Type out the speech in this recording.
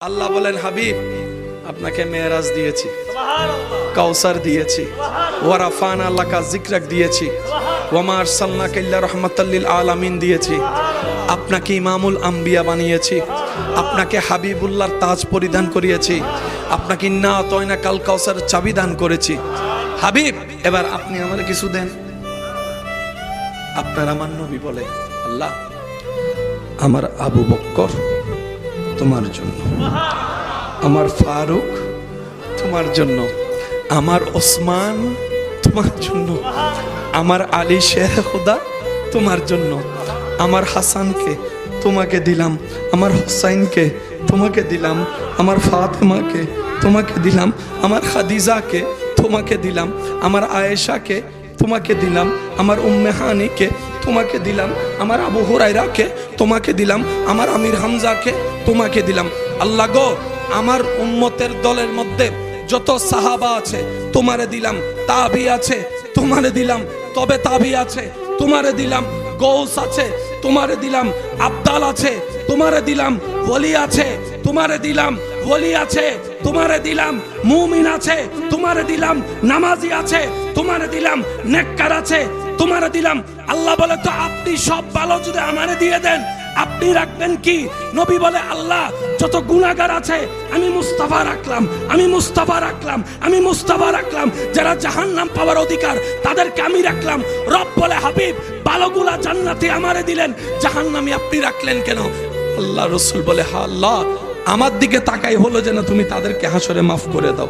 আল্লাহ বলেন হাবিব আপনাকে মেরাজ দিয়েছি, কাউসার দিয়েছি, ওয়ারাফানা লাকা যিকরাক দিয়েছি, ওয়ামা আরসালনাকা ইল্লা রাহমাতাল লিল আলামিন দিয়েছি, আপনাকে ইমামুল আম্বিয়া বানিয়েছি, আপনাকে হাবিবুল্লাহর তাজ পরিধান করিয়েছি, আপনাকে ইন্না আতাইনা কাল কাউসার চাবি দান করেছি। হাবিব এবার আপনি আমারে কিছু দেন। আপনার আমার নবী বলে আল্লাহ আমার আবু বকর তোমার জন্য, আমার ফারুক তোমার জন্য, আমার ওসমান তোমার জন্য, আমার আলী শেখ খুদা তোমার জন্য, আমার হাসানকে তোমাকে দিলাম, আমার হুসাইনকে তোমাকে দিলাম, আমার ফাতেমাকে তোমাকে দিলাম, আমার খাদিজাকে তোমাকে দিলাম, আমার আয়েশাকে তোমাকে দিলাম, আমার উম্মে হানিকে তোমাকে দিলাম, আমার আবু হুরায়রাকে তোমাকে দিলাম, আমার আমির হামজাকে তোমাকে দিলাম। আল্লাহ গো আমার উম্মতের দলের মধ্যে যত সাহাবা আছে তোমারে দিলাম, তাবি আছে তোমারে দিলাম, তবে তাবি আছে তোমারে দিলাম, গৌস আছে তোমারে দিলাম, আব্দাল আছে তোমারে দিলাম, ওলি আছে তোমারে দিলাম, ওলি আছে তোমারে দিলাম, মুমিন আছে তোমারে দিলাম, নামাজি আছে তোমারে দিলাম, নেককার আছে তোমারে দিলাম। আল্লাহ বলে তো আপনি সব ভালো যদি আমারে দিয়ে দেন আপনি রাখবেন কি? নবী বলে আল্লাহ যত গুনাহগার আছে আমি মুস্তাফা রাখলাম, আমি মুস্তাফা রাখলাম, আমি মুস্তাফা রাখলাম, যারা জাহান্নাম পাওয়ার অধিকার তাদেরকে আমি রাখলাম। রব বলে হাবিব ভালোগুলা জান্নাতে আমারে দিলেন, জাহান্নামী আপনি রাখলেন কেন? আল্লাহ রাসূল বলে হ্যাঁ আল্লাহ আমার দিকে তাকাই হলো যেন তুমি তাদেরকে হাসরে মাফ করে দাও।